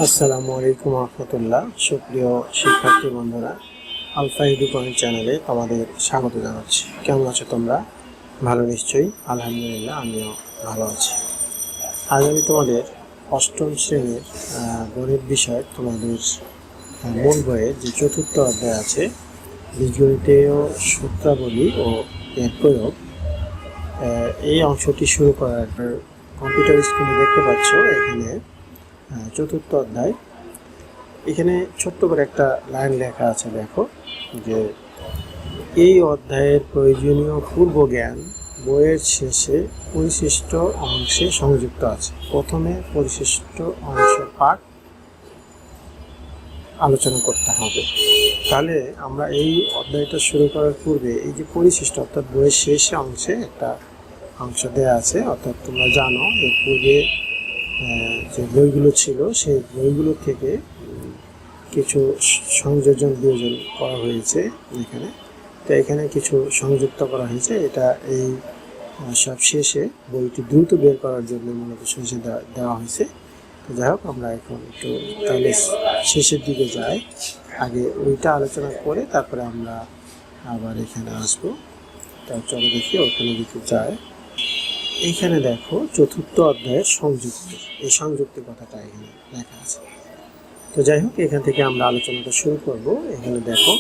আসসালামু আলাইকুম রহমতুল্লাহ। সুপ্রিয় শিক্ষার্থী বন্ধুরা, আলফা এডু পয়েন্ট চ্যানেলে তোমাদের স্বাগত জানাচ্ছি। কেমন আছো তোমরা? ভালো নিশ্চয়ই। আলহামদুলিল্লাহ, আমিও ভালো আছি। আজ আমি তোমাদের অষ্টম শ্রেণীর গণিত বিষয় তোমাদের মূল বইয়ের যে চতুর্থ অধ্যায় আছে, বীজগণিতীয় সূত্রাবলী ও এর প্রয়োগ, এই অংশটি শুরু করার কম্পিউটার স্ক্রিনে দেখতে পাচ্ছ এখানে চতুর্থ অধ্যায়। এখানে ছোট্ট করে একটা লাইন লেখা আছে, দেখো যে এই অধ্যায়ের প্রয়োজনীয় পূর্ব জ্ঞান বইয়ের শেষে পরিশিষ্ট অংশে সংযুক্ত আছে। প্রথমে পরিশিষ্ট অংশ পাঠ আলোচনা করতে হবে। তাহলে আমরা এই অধ্যায়টা শুরু করার পূর্বে এই যে পরিশিষ্ট অর্থাৎ বইয়ের শেষ অংশে একটা অংশ দেওয়া আছে, অর্থাৎ তোমরা জানো এর পূর্বে যে বইগুলো ছিল সেই বইগুলো থেকে কিছু সংযোজন বিয়োজন করা হয়েছে এখানে। তো এখানে কিছু সংযুক্ত করা হয়েছে, এটা এই সব শেষে বইটি দ্রুত বের করার জন্য মূলত শেষে দেওয়া হয়েছে। তো যাই হোক, আমরা এখন একটু তাহলে শেষের দিকে যাই, আগে ওইটা আলোচনা করে তারপরে আমরা আবার এখানে আসবো। তা চলো দেখি ওখানে দিকে যায়। এইখানে দেখো চতুর্থ অধ্যায়ের সংযুক্ত, এই সংযুক্তি কথাটা এখানে লেখা আছে। তো যাই হোক, এখান থেকে আমরা আলোচনাটা শুরু করব। এখানে দেখো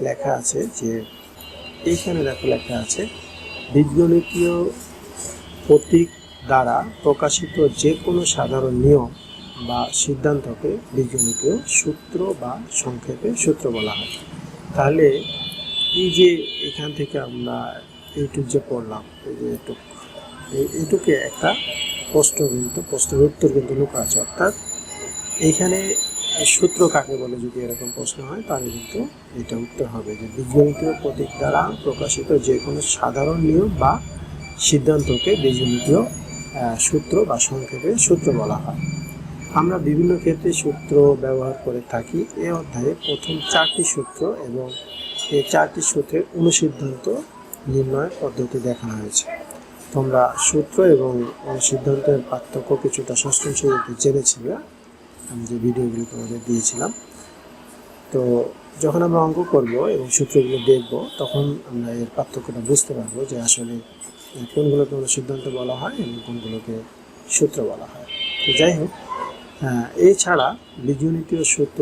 লেখা আছে যে লেখা আছে বীজগণিতীয় প্রতীক দ্বারা প্রকাশিত যে কোনো সাধারণ নিয়ম বা সিদ্ধান্তকে বীজগণিতীয় সূত্র বা সংক্ষেপে সূত্র বলা হয়। তাহলে এই যে এখান থেকে আমরা এইটুক যে পড়লাম, এই যে এইটুকে একটা প্রশ্নের উত্তর কিন্তু লুকা আছে। অর্থাৎ এইখানে সূত্র কাকে বলে যদি এরকম প্রশ্ন হয়, তাহলে কিন্তু এটা উত্তর হবে যে বীজগণিতীয় প্রতীক দ্বারা প্রকাশিত যে কোনো সাধারণ নিয়ম বা সিদ্ধান্তকে বীজগণিতীয় সূত্র বা সংক্ষেপে সূত্র বলা হয়। আমরা বিভিন্ন ক্ষেত্রে সূত্র ব্যবহার করে থাকি। এই অধ্যায়ে প্রথম 4টি সূত্র এবং এই 4টি সূত্রের অনুসিদ্ধান্ত নির্ণয় পদ্ধতি দেখানো হয়েছে। তোমরা সূত্র এবং অনুসিদ্ধান্তের পার্থক্য কিছুটা ষষ্ঠ শ্রেণীতে জেনেছিলে, আমি যে ভিডিওগুলো তোমাদের দিয়েছিলাম। তো যখন আমরা অঙ্ক করব এবং সূত্রগুলো দেখব, তখন আমরা এর পার্থক্যটা বুঝতে পারবো যে আসলে কোনগুলোকে অনুসিদ্ধান্ত বলা হয় এবং কোনগুলোকে সূত্র বলা হয়। তো যাই হোক, এছাড়া বীজগণিতীয় সূত্র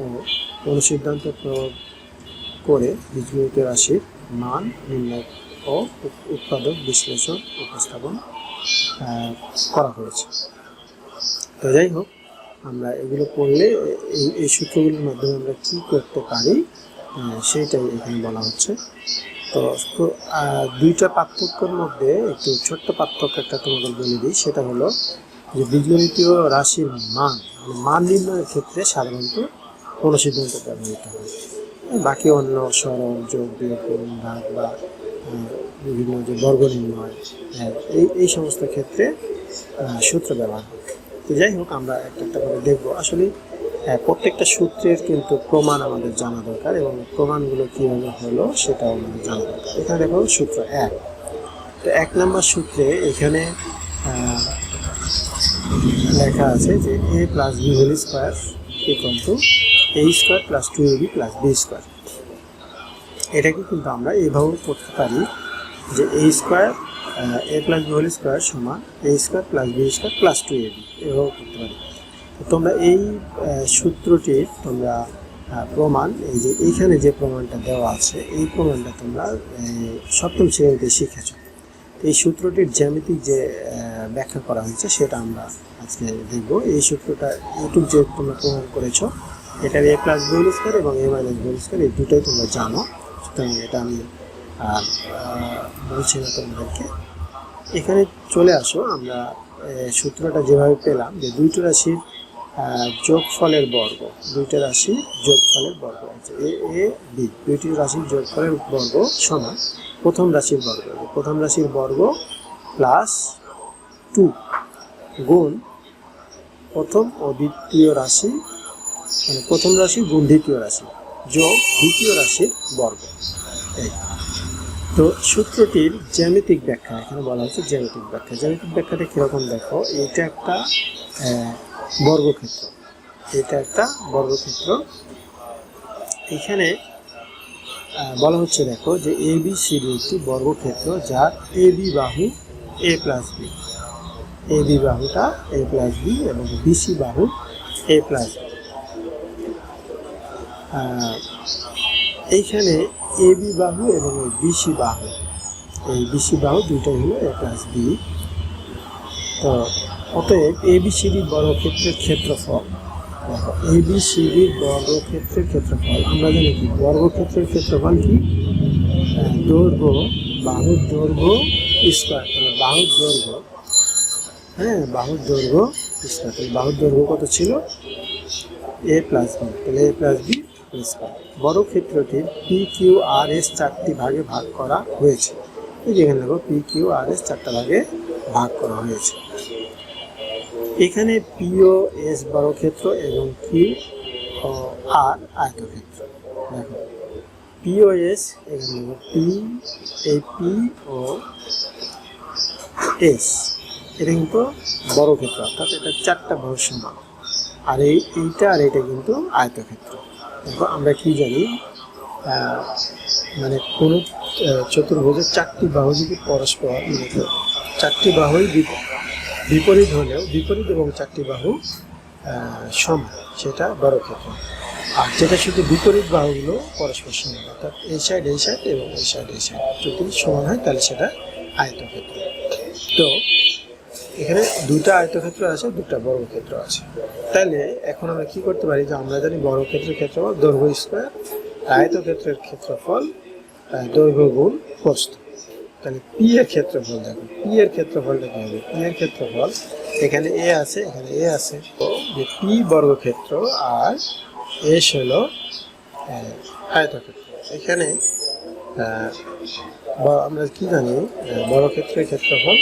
ও অনুসিদ্ধান্ত প্রয়োগ করে বীজগণিতীয় রাশির মান নির্ণয় ও উৎপাদক বিশ্লেষণ উপস্থাপন করা হয়েছে। তো যাই হোক, আমরা এগুলো পড়লে এই সূত্রগুলোর মাধ্যমে আমরা কী করতে পারি সেইটাই এখানে বলা হচ্ছে। তো দুইটা পার্থক্যের মধ্যে একটু ছোট্ট পার্থক্য একটা তোমাদের বলে দিই, সেটা হলো যে বীজগণিতীয় রাশির মান নির্ণয়ের ক্ষেত্রে সাধারণত কোনো সিদ্ধান্ত ব্যবহৃত হয়। বাকি অন্য সরল, যোগ, বিয়োগ, গুণ, ভাগ বা বিভিন্ন যে বর্গ নির্ণয়, এই সমস্ত ক্ষেত্রে সূত্র ব্যবহার হয়। তো যাই হোক, আমরা একটা করে দেখবো। আসলে প্রত্যেকটা সূত্রের কিন্তু প্রমাণ আমাদের জানা দরকার এবং প্রমাণগুলো কীভাবে হলো সেটাও আমাদের জানা দরকার। এখানে দেখো সূত্র 1। তো 1 নম্বর সূত্রে এখানে লেখা আছে যে a plus b whole square equal to a square plus 2ab plus b square. এটাকে কিন্তু আমরা এইভাবেও করতে পারি যে a square a plus b whole square সমান a square plus b square plus 2ab, এভাবেও করতে পারি। তোমরা এই সূত্রটির তোমরা প্রমাণ, এই যে এইখানে যে প্রমাণটা দেওয়া আছে, এই প্রমাণটা তোমরা সপ্তম শ্রেণীতে শিখেছ। এই সূত্রটির জ্যামিতিক যে ব্যাখ্যা করা হয়েছে সেটা আমরা আজকে দেখব। এই সূত্রটা ইউটিউব যে তোমরা প্রমাণ করেছ, এটার a plus b whole square এবং a minus b whole square, এই দুটোই তোমরা জানো। সুতরাং এটা আমি বলছি না তোমাদেরকে। এখানে চলে আসো, আমরা সূত্রটা যেভাবে পেলাম যে দুইটি রাশির যোগফলের বর্গ, দুইটা রাশির যোগফলের বর্গ আছে এ বি, দুইটি রাশির যোগফলের বর্গ সমান প্রথম রাশির বর্গ প্লাস 2 গুণ প্রথম ও দ্বিতীয় রাশি, মানে প্রথম রাশি গুণ দ্বিতীয় রাশি যোগ দ্বিতীয় রাশির বর্গ। তো সূত্রটির জ্যামিতিক ব্যাখ্যা এখানে বলা হচ্ছে। জ্যামিতিক ব্যাখ্যাটা কীরকম দেখো, এটা একটা বর্গক্ষেত্র, এটা একটা বর্গক্ষেত্র। এখানে বলা হচ্ছে দেখো যে ABCD একটি বর্গক্ষেত্র যার AB বাহু A প্লাস বি, AB বাহুটা A প্লাস বি এবং BC বাহু A প্লাস বি। এইখানে AB বাহু এবং BC বাহু, এই BC বাহু দুইটাই হলো A প্লাস বি। তো অতএব ABCD বর্গক্ষেত্রের ক্ষেত্রফল, দেখো ABCD বর্গক্ষেত্রের ক্ষেত্রফল আমরা জানি কি, বর্গক্ষেত্রের ক্ষেত্রফল কি, দৈর্ঘ্য বাহুর দৈর্ঘ্য স্কয়ার, তাহলে বাহুর দৈর্ঘ্য, বাহুর দৈর্ঘ্য স্কয়ার। তাহলে বাহুর দৈর্ঘ্য কত ছিল, A প্লাস বি, তাহলে A প্লাস বি স্কয়ার। বর্গক্ষেত্রটি PQRS চারটি ভাগে ভাগ করা হয়েছে। এই যেখানে দেখো PQRS চারটা ভাগে ভাগ করা হয়েছে। এখানে POS বর্গক্ষেত্র এবং QR আয়তক্ষেত্র। দেখো POS, এখানে দেখো P ও S, এটা কিন্তু বর্গক্ষেত্র, অর্থাৎ এটা চারটা বাহুর সমান। আর এইটা আর এটা কিন্তু আয়তক্ষেত্র। দেখো আমরা কি জানি, মানে কোন চতুর্ভুজের চারটি বাহু যদি পরস্পর, চারটি বাহুই বিপরীত হলেও বিপরীত এবং চারটি বাহু সমান, সেটা বর্গক্ষেত্র। আর যেটা শুধু বিপরীত বাহুগুলো পরস্পর সমান, অর্থাৎ এই সাইড এই সাইড এবং এই সাইড এই সাইড যদি সমান হয় তাহলে সেটা আয়তক্ষেত্র। তো এখানে দুটা আয়তক্ষেত্র আছে, দুটা বর্গক্ষেত্র আছে। তাহলে এখন আমরা কি করতে পারি, যে আমরা জানি বর্গক্ষেত্রের ক্ষেত্রফল দৈর্ঘ্য স্কয়ার, আয়তক্ষেত্রের ক্ষেত্রফল দৈর্ঘ্য গুণ প্রস্থ। তাহলে পি এর ক্ষেত্রফল, দেখো পি এর ক্ষেত্রফলটা কি হবে, পি এর ক্ষেত্রফল এখানে এ আছে, এখানে এ আছে, যে পি বর্গক্ষেত্র আর এস হলো আয়তক্ষেত্র। এখানে আমরা কি জানি, বর্গক্ষেত্রের ক্ষেত্রফল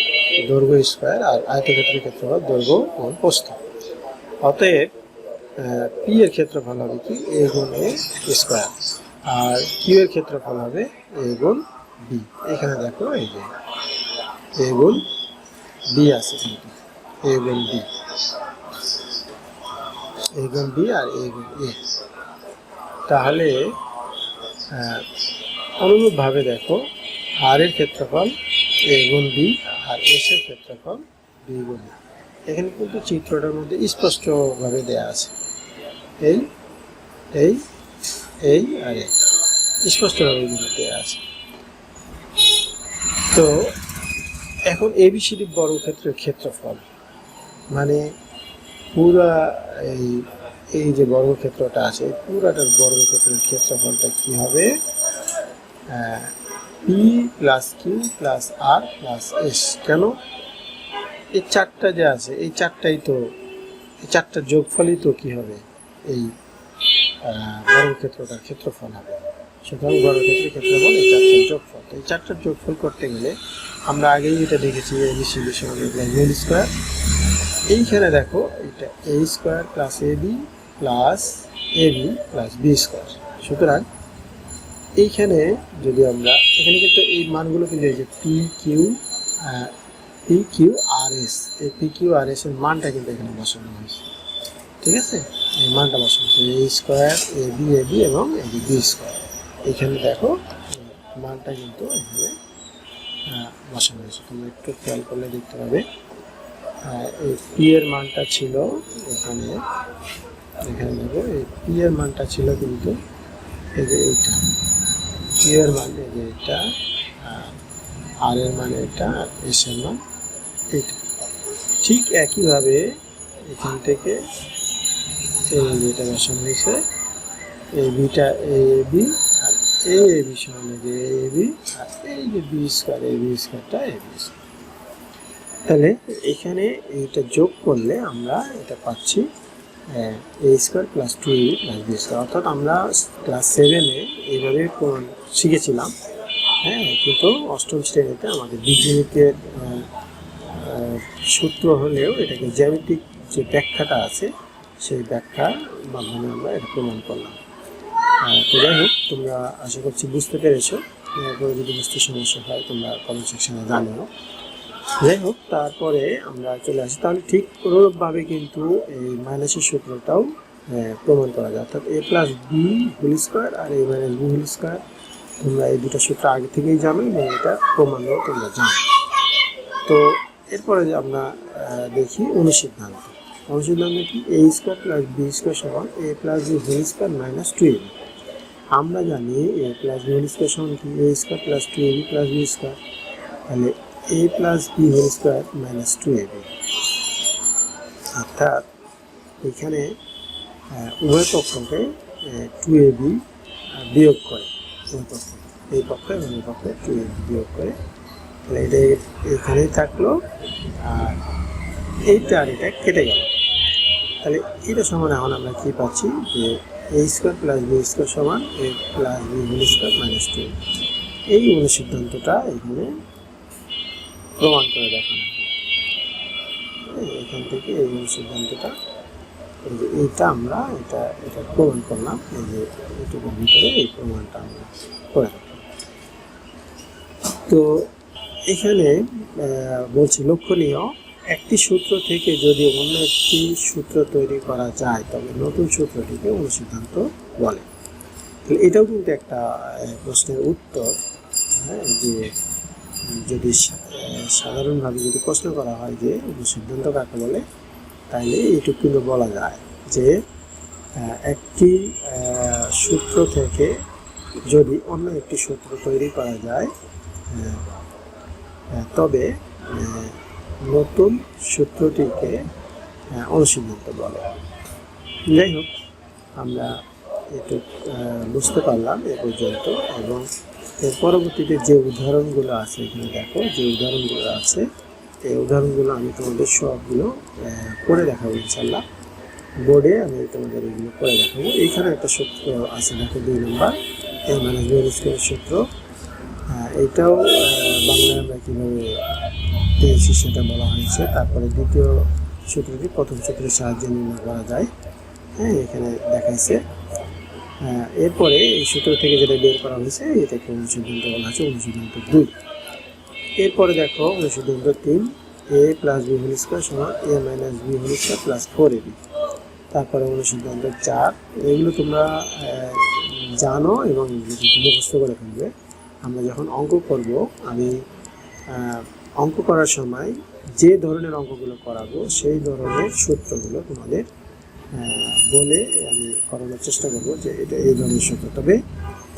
দৈর্ঘ্য স্কয়ার আর আয়তক্ষেত্রের ক্ষেত্রফল দৈর্ঘ্য গুণ প্রস্থ। অতএব পি এর ক্ষেত্রফল হবে কি, এ গুণ এ স্কয়ার, আর কিউ এর ক্ষেত্রফল হবে এ গুণ বি। এখানে দেখো এই যে এ গুণ বি আছে, কিন্তু এ গুণ বি, এ গুণ বি আর এ গুণ এ। তাহলে অনুরূপভাবে দেখো আর এর ক্ষেত্রফল এ গুণ বি আর এস এর ক্ষেত্রফল বি গুণ বি। এখানে কিন্তু চিত্রটার মধ্যে স্পষ্টভাবে দেয়া আছে, এই এই এই আর এই স্পষ্টভাবে কিন্তু দেয়া আছে। তো এখন ABCD বর্গক্ষেত্রের ক্ষেত্রফল, মানে পুরা এই যে বর্গক্ষেত্রটা আছে, পুরাটার বর্গক্ষেত্রের ক্ষেত্রফলটা কি হবে, পি প্লাস কিউ প্লাস আর প্লাস এস। কেন, এই চারটা যে আছে, এই চারটাই তো, এই চারটার যোগফলই তো কি হবে, এই বর্গক্ষেত্রটার ক্ষেত্রফল হবে। সুতরাং বর্গক্ষেত্রের ক্ষেত্রফল এই চারটার যোগফল। তো এই চারটার যোগফল করতে গেলে আমরা আগেই এটা দেখেছি, ABCD সমান হোল স্কয়ার। এইখানে দেখো এটা A square plus AB plus AB plus B square. সুতরাং এইখানে যদি আমরা, এখানে কিন্তু এই মানগুলো কিন্তু এই যে PQRS, এই PQRS এর মানটা কিন্তু এখানে বসানো হয়েছে, ঠিক আছে, এই মানটা বসানো হয়েছে এ স্কয়ার AB এবং AB বি স্কয়ার। এখানে দেখো মানটা কিন্তু এখানে বসানো হয়েছে, তোমরা একটু খেয়াল করলে দেখতে পাবে। এই পি এর মানটা ছিল এখানে, এখানে দেখো এই পি এর মানটা ছিল কিন্তু এই যে এইটা, পি এর মান এই যে এটা, আর এর মান এটা, আর এস এর মান এটা। ঠিক একইভাবে এখান থেকে এই যেটা বসানো হয়েছে, এই বিটা এ বি আর এ বি সমান যে এ বি, আর এই যে বি স্কয়ার, এই বি স্কয়ারটা এ বি স্কয়ার। তাহলে এখানে এইটা যোগ করলে আমরা এটা পাচ্ছি A square plus 2ab plus B square. অর্থাৎ আমরা ক্লাস 7-এ এইভাবে শিখেছিলাম, কিন্তু অষ্টম শ্রেণীতে আমাদের বীজগণিতের সূত্র হলেও এটাকে জ্যামিতিক যে ব্যাখ্যাটা আছে সেই ব্যাখ্যার মাধ্যমে আমরা এটা প্রমাণ করলাম। তো যাই হোক, তোমরা আশা করছি বুঝতে পেরেছো। এরপরে যদি বুঝতে সমস্যা হয় তোমরা কমেন্ট সেকশনে জানিও। যাই হোক, তারপরে আমরা চলে আসি। তাহলে ঠিক অনুরূপভাবে কিন্তু এই মাইনাসের সূত্রটাও প্রমাণ করা যায়, অর্থাৎ a plus B whole square আর a minus B whole square. তোমরা এই দুটো সূত্র আগে থেকেই জানো এবং এটা প্রমাণও তোমরা জানো। তো এরপরে আমরা দেখি অনুসিদ্ধান্ত। অনুসিদ্ধান্ত কি? a square plus B square সমান a plus B whole square minus 2ab। আমরা জানি a plus B whole square সমান কি? a square plus 2ab plus B square. তাহলে a plus B whole square minus 2ab, অর্থাৎ এখানে উভয় পক্ষকে 2ab বিয়োগ করে, উভয় পক্ষ, এই পক্ষে এবং এই পক্ষে 2ab বিয়োগ করে। তাহলে এটা এখানেই থাকলো আর এইটা আর এটা কেটে গেল। তাহলে এটা সমান এখন আমরা কি পাচ্ছি যে a square plus B square সমান a plus B whole square minus 2। এই অনুসিদ্ধান্তটা এখানে প্রমাণ করে দেখানো। এখান থেকে এই অনুসিদ্ধান্তটা, এই যে এইটা আমরা এটা প্রমাণ করলাম, এই যে এইটুকুর ভিতরে এই প্রমাণটা আমরা করে রাখলাম। তো এখানে বলছি লক্ষণীয়, একটি সূত্র থেকে যদি অন্য একটি সূত্র তৈরি করা যায় তবে নতুন সূত্রটিকে অনুসিদ্ধান্ত বলে। তাহলে এটাও কিন্তু একটা প্রশ্নের উত্তর। হ্যাঁ, যে যদি সাধারণভাবে যদি প্রশ্ন করা হয় যে অনুসিদ্ধান্ত কাকে বলে, তাইলে এইটুকু কিন্তু বলা যায় যে একটি সূত্র থেকে যদি অন্য একটি সূত্র তৈরি করা যায় তবে নতুন সূত্রটিকে অনুসিদ্ধান্ত বলে। যাই হোক, আমরা একটু বুঝতে পারলাম এ পর্যন্ত, এবং এর পরবর্তীতে যে উদাহরণগুলো আছে এখানে দেখো, যে উদাহরণগুলো আছে এই উদাহরণগুলো আমি তোমাদের সবগুলো করে দেখাবো ইনশাল্লাহ। বোর্ডে আমি তোমাদের এগুলো করে দেখাবো। এইখানে একটা সূত্র আছে দেখো, 2 নম্বর a মাইনাস বি স্কয়ারের সূত্র। এইটাও বাংলায় আমরা কীভাবে পেয়েছি সেটা বলা হয়েছে। তারপরে দ্বিতীয় সূত্রটি প্রথম সূত্রের সাহায্যে নির্ণয় করা যায়, হ্যাঁ, এখানে দেখাইছে। এরপরে এই সূত্র থেকে যেটা বের করা হয়েছে এটাকে অনুসিদ্ধান্ত বলা হয়েছে, অনুসিদ্ধান্ত 2। এরপরে দেখো অনুসিদ্ধান্ত 3, a plus B whole square সমান a minus B whole square plus 4ab। তারপরে অনুসিদ্ধান্ত 4, এগুলো তোমরা জানো এবং মুখস্থ করে ফেলবে। আমরা যখন অঙ্ক করব, আমি অঙ্ক করার সময় যে ধরনের অঙ্কগুলো করাবো সেই ধরনের সূত্রগুলো তোমাদের বলে আমি করানোর চেষ্টা করবো যে এটা এই ধরনের সূত্র। তবে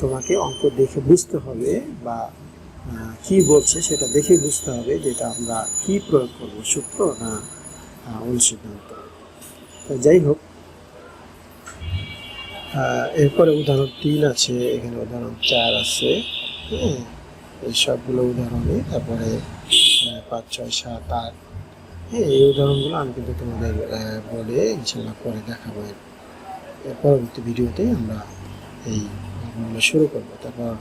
তোমাকে অঙ্ক দেখে বুঝতে হবে বা কি বলছে সেটা দেখে বুঝতে হবে যে এটা আমরা কি প্রয়োগ করবো, সূত্র না অনুসিদ্ধান্ত। যাই হোক, এরপরে উদাহরণ 3 আছে, এখানে উদাহরণ 4 আছে, হ্যাঁ, এই সবগুলো উদাহরণে। তারপরে 5, 6, 7, 8, হ্যাঁ, এই উদাহরণগুলো আমি কিন্তু তোমাদের বলে ইনশাল্লাহ পরে দেখাবো। এর পরবর্তী ভিডিওতে আমরা এই অঙ্কগুলো শুরু করবো। তারপর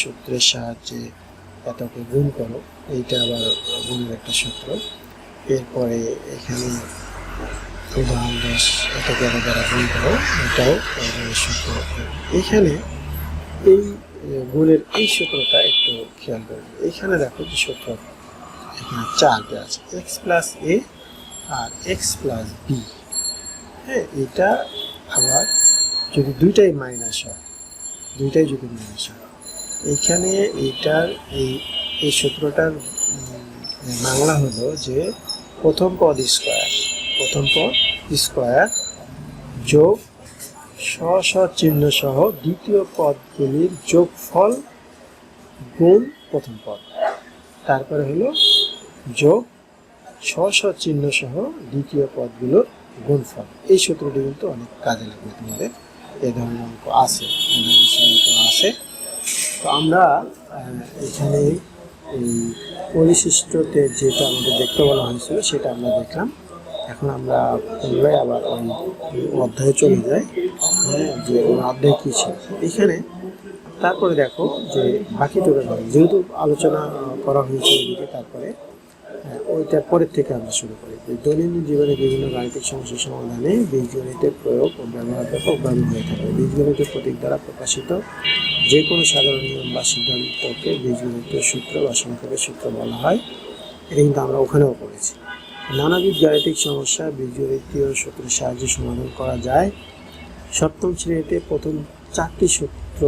সূত্রের সাহায্যে এতকে গুণ করো, এইটা আবার গুণের একটা সূত্র। এরপরে এখানে উদাহরণ 10, এতকে আবার দ্বারা গুণ করো, এটাও গুণের সূত্র। এখানে এই গুণের এই সূত্রটা একটু খেয়াল করবে। এখানে দেখো যে সূত্র এখানে 4 দেওয়া আছে, এক্স প্লাস এ আর এক্স প্লাস বি। হ্যাঁ, এটা আবার যদি দুইটাই মাইনাস হয়, দুইটাই যদি মাইনাস হয়, এইখানে এইটার এই সূত্রটার বাংলা হলো যে প্রথম পদ স্কোয়ার যোগ স্ব চিহ্ন সহ দ্বিতীয় পদগুলির যোগফল গুণ প্রথম পদ, তারপরে হলো যোগ স্ব চিহ্ন সহ দ্বিতীয় পদগুলোর গুণফল। এই সূত্রটি কিন্তু অনেক কাজে লাগবে তোমাদের, এ ধরনের অঙ্ক আছে। তো আমরা এখানে এই পরিশিষ্টতে যেটা আমাদের দেখতে বলা হয়েছিল সেটা আমরা দেখলাম। এখন আমরা পুনরায় আবার ওই অধ্যায়ে চলে যাই, হ্যাঁ, যে অধ্যায় কী ছিল এখানে। তারপরে দেখো যে বাকিটুকু যেহেতু আলোচনা করা হয়েছে এদিকে, তারপরে ওইটার পরের থেকে আমরা শুরু করি। দৈনন্দিন জীবনে বিভিন্ন গাণিতিক সমস্যার সমাধানে বীজগণিতের প্রয়োগ ও ব্যবহার ব্যাপকভাবে হয়ে থাকে। বীজগণিতের প্রতীক দ্বারা প্রকাশিত যে কোনো সাধারণ নিয়ম বা সিদ্ধান্তকে বীজগণিতীয় সূত্র বা সংক্ষেপের সূত্র বলা হয়। এটা কিন্তু আমরা ওখানেও পড়েছি। নানাবিধ গাণিতিক সমস্যা বীজগণিতীয় সূত্রের সাহায্যে সমাধান করা যায়। সপ্তম শ্রেণীতে প্রথম 4টি সূত্র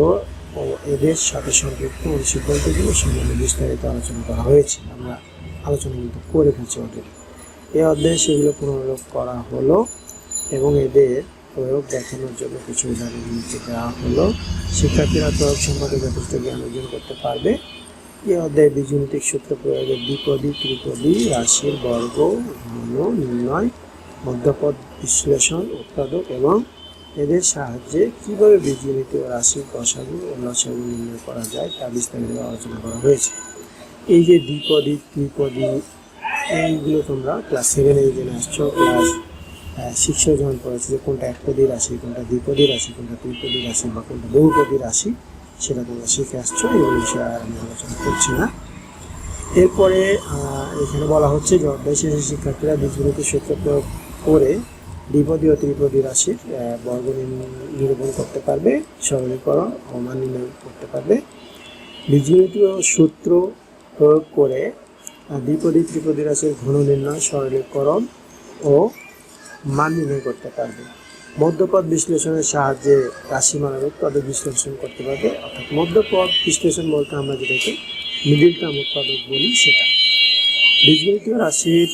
ও এদের সাথে সম্পৃক্ত সিদ্ধান্তগুলো সম্বন্ধে বিস্তারিত আলোচনা করা হয়েছে। আমরা আলোচনা কিন্তু করে ফেলছি অলরেডি। এই অধ্যায়ে সেগুলো পুনরুল্লেখ করা হলো এবং এদের প্রয়োগ দেখানোর জন্য কিছু উদাহরণ নিচে দেওয়া হলো। শিক্ষার্থীরা প্রয়োগ সম্পর্কে যথেষ্ট জ্ঞান অর্জন করতে পারবে। এই অধ্যায়ে বীজগণিতিক সূত্র প্রয়োগের দ্বিপদী ত্রিপদী রাশির বর্গ ঘন নির্ণয়, মধ্যপদ বিশ্লেষণ, উৎপাদক এবং এদের সাহায্যে কিভাবে বীজগণিতীয় রাশির গসাগু ও লসাগু নির্ণয় করা যায় তা বিস্তারিত আলোচনা করা হয়েছে। এই যে দ্বিপদী ত্রিপদী এইগুলো তোমরা ক্লাস 7-এ জেনে আসছো, ক্লাস 6-এ যখন পড়েছো যে কোনটা একপদী রাশি, কোনটা দ্বিপদী রাশি, কোনটা ত্রিপদী রাশি বা কোনটা বহুপদী রাশি, সেটা তোমরা শিখে আসছো। এই বিষয়ে আর আমি আলোচনা করছি না। এরপরে এখানে বলা হচ্ছে যে অধ্যায় শেষে শিক্ষার্থীরা বীজগণিতের সূত্র প্রয়োগ করে দ্বিপদী ও ত্রিপদী রাশির বর্গ নিরূপণ করতে পারবে, সরলীকরণ ও মান নির্ণয় করতে পারবে। বীজগণিতীয় সূত্র প্রয়োগ করে দ্বিপদী ত্রিপদী রাশির ঘন নির্ণয়, সরলীকরণ ও মান নির্ণয় করতে পারবে। মধ্যপদ বিশ্লেষণের সাহায্যে রাশিমালার উৎপাদক বিশ্লেষণ করতে পারবে। অর্থাৎ মধ্যপদ বিশ্লেষণ বলতে আমরা যেটাকে মিডিল টার্ম উৎপাদক বলি সেটা। বীজগণিতীয় রাশির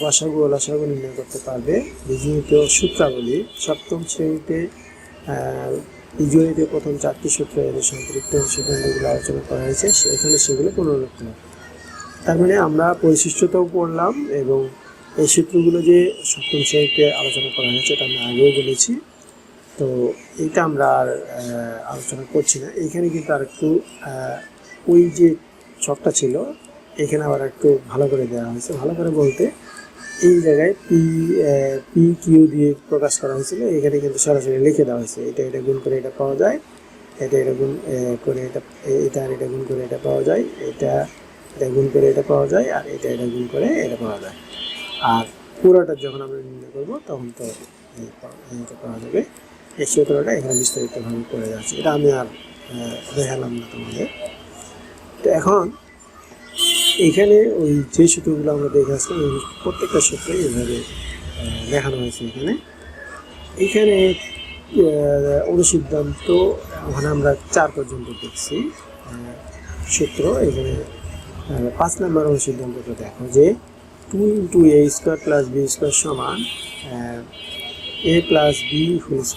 গসাগু ও লসাগু নির্ণয় করতে পারবে। বীজগণিতীয় সূত্রাবলী সপ্তম শ্রেণীতে বীজগণিতীয় প্রথম 4টি সূত্র এদের সম্পৃক্ত সিদ্ধান্তগুলো আলোচনা করা হয়েছে, এখানে সেগুলো পুনরুল্লেখ করা। তার মানে আমরা পরিশিষ্টতাও পড়লাম এবং এই সূত্রগুলো যে সপ্তম শ্রেণীতে আলোচনা করা হয়েছে এটা আমি আগেও বলেছি, তো এইটা আমরা আর আলোচনা করছি না। এইখানে কিন্তু আর একটু ওই যে ছকটা ছিল এখানে আবার একটু ভালো করে দেওয়া হয়েছে। ভালো করে বলতে এই জায়গায় পি কিউ দিয়ে প্রকাশ করা হয়েছিল, এখানে কিন্তু সরাসরি লিখে দেওয়া হয়েছে। এটা গুণ করে এটা পাওয়া যায়, এটা গুণ করে এটা গুণ করে এটা পাওয়া যায়, এটা গুণ করে এটা পাওয়া যায়, আর এটা গুণ করে এটা পাওয়া যায়। আর পুরোটা যখন আমরা নির্ণয় করবো তখন তো এটা পাওয়া যাবে। এই সূত্রটা এখানে বিস্তারিতভাবে করে যাচ্ছে, এটা আমি আর দেখালাম না তোমাদের। তো এখন এখানে ওই যে সূত্রগুলো আমরা দেখে আসলাম প্রত্যেকটা সূত্রে এইভাবে দেখানো হয়েছে। এখানে অনুসিদ্ধান্ত ওখানে আমরা 4 পর্যন্ত দেখছি সূত্র। এখানে 5 নম্বর অনুসিদ্ধান্তটা দেখো যে 2 × a² + b² সমান a + b² +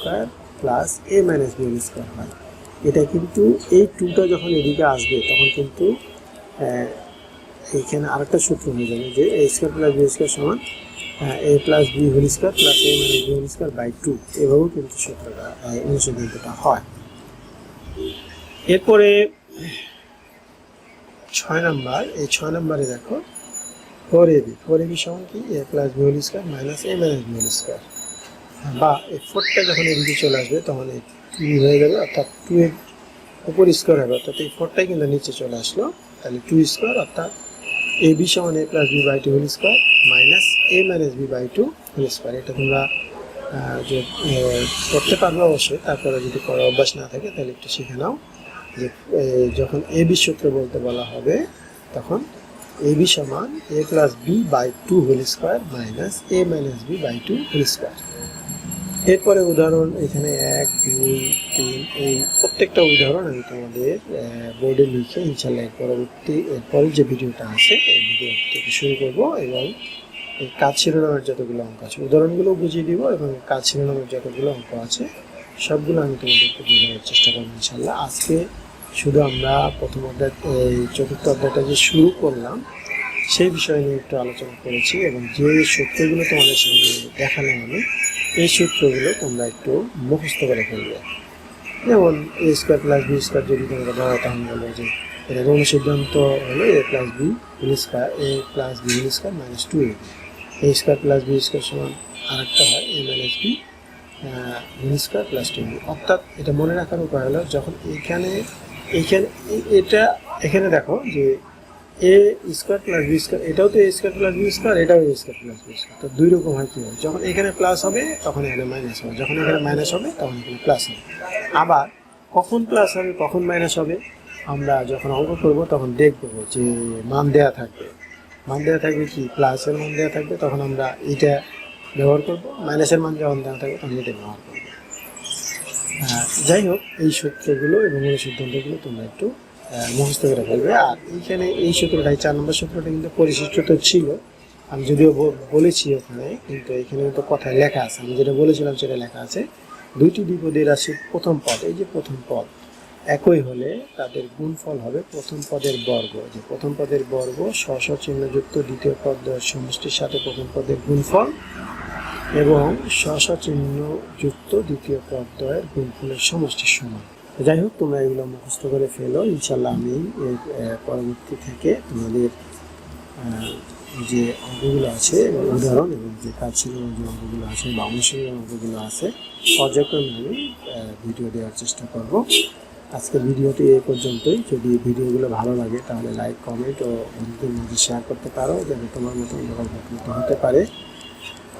a - b² হয়। এটা কিন্তু এই 2টা যখন এদিকে আসবে তখন কিন্তু এইখানে আরেকটা সূত্র হয়ে যাবে যে a² + b² সমান a + b² + a - b²/2। এভাবেও কিন্তু সূত্রটা অনুসিদ্ধান্তটা হয়। এরপরে 6 নম্বর, এই 6 নম্বরে দেখো 4ab সমান কি a + b² - a - b², বা এই 4টা যখন এদিকে চলে আসবে তখন এই 2 হয়ে যাবে, অর্থাৎ 2 এর উপর স্কোয়ার হবে, অর্থাৎ এই 4টাই কিন্তু নিচে চলে আসলো। তাহলে 2² অর্থাৎ ab সমান a + b/2² - a - b/2²। এটা তোমরা যে করতে পারবে অবশ্যই, তারপরে যদি করার অভ্যাস না থাকে তাহলে একটু শিখে নাও যে যখন ab সূত্র বলতে বলা হবে তখন ab সমান a + b/2² - a - b/2²। এরপরে উদাহরণ এখানে 1, 2, 3 এই প্রত্যেকটা উদাহরণ আমি তোমাদের বোর্ডে লিখে ইনশাআল্লাহ এরপরের যে ভিডিওটা আছে এই ভিডিও থেকে শুরু করব এবং এই কাজ শিরোনামের যতগুলো অঙ্ক আছে উদাহরণগুলো বুঝিয়ে দিব এবং কাজ শিরোনামের যতগুলো অঙ্ক আছে সবগুলো আমি তোমাদেরকে বোঝানোর চেষ্টা করব ইনশাআল্লাহ। আজকে শুধু আমরা প্রথম অধ্যায় এই চতুর্থ অধ্যায়টা যে শুরু করলাম সেই বিষয় নিয়ে একটু আলোচনা করেছি এবং যে সূত্রগুলো তোমাদের সামনে দেখালাম আমি এই সূত্রগুলো তোমরা একটু মুখস্থ করে ফেলবে। যেমন a² + b² যদি তোমরা ধরো তখন বলবো যে এটার অনুসিদ্ধান্ত হলো a + b² - a + b² - 2ab। a² + b² সমান আরেকটা হয় a - b² + 2ab। অর্থাৎ এটা মনে রাখার উপায় হলো যখন এখানে দেখো যে a² + b² এটাও তো a² + b², এটাও a² + b², তো দুই রকম হয়। কি হয় যখন এখানে প্লাস হবে তখন এখানে মাইনাস হবে, যখন এখানে মাইনাস হবে তখন এখানে প্লাস হবে। আবার কখন প্লাস হবে কখন মাইনাস হবে আমরা যখন অঙ্ক করব তখন দেখব যে মান দেয়া থাকবে মান দেওয়া থাকবে কি প্লাসের মান দেওয়া থাকবে, তখন আমরা এটা ব্যবহার করব, মাইনাসের মান যখন দেওয়া থাকবে তখন এটা ব্যবহার করবো। যাই হোক, এই সূত্রগুলো এবং এই সিদ্ধান্তগুলো তোমরা একটু মুখস্থ করে ফেলবে। আর এইখানে এই সূত্রটাই 4 নম্বর সূত্রটা কিন্তু পরিশিষ্ট তো ছিল, আমি যদিও বলেছি ওখানে, কিন্তু এখানে কিন্তু কথায় লেখা আছে, আমি যেটা বলেছিলাম সেটা লেখা আছে। দুইটি দ্বিপদী রাশির প্রথম পদ, এই যে প্রথম পদ একই হলে তাদের গুণফল হবে প্রথম পদের বর্গ। যে প্রথম পদের বর্গ স্ব চিহ্নযুক্ত দ্বিতীয় পদের সমষ্টির সাথে প্রথম পদের গুণফল এবং স্ব চিহ্নযুক্ত দ্বিতীয় পদদ্বয়ের গুণফলের সমষ্টির সমান। যাই হোক, তোমরা এগুলো মুখস্থ করে ফেলো। ইনশাল্লাহ আমি এর পরবর্তী থেকে তোমাদের যে অঙ্কগুলো আছে উদাহরণ এবং যে কাজের যে অঙ্কগুলো আছে বা অনুশীলনের অঙ্কগুলো আছে পর্যায়ক্রমে আমি ভিডিও দেওয়ার চেষ্টা করব। আজকের ভিডিওটি এই পর্যন্তই। যদি ভিডিওগুলো ভালো লাগে তাহলে লাইক, কমেন্ট ও বন্ধুদের মধ্যে শেয়ার করতে পারো, যাতে তোমার মতো উপকৃত হতে পারে।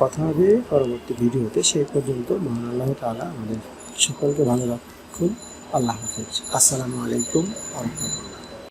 কথা হবে পরবর্তী ভিডিওতে। সেই পর্যন্ত মহান আল্লাহ তাআলা আমাদের সকলকে ভালো রাখুন। আল্লাহ হাফেজ। আসসালামু আলাইকুম ওয়া রাহমাতুল্লাহ।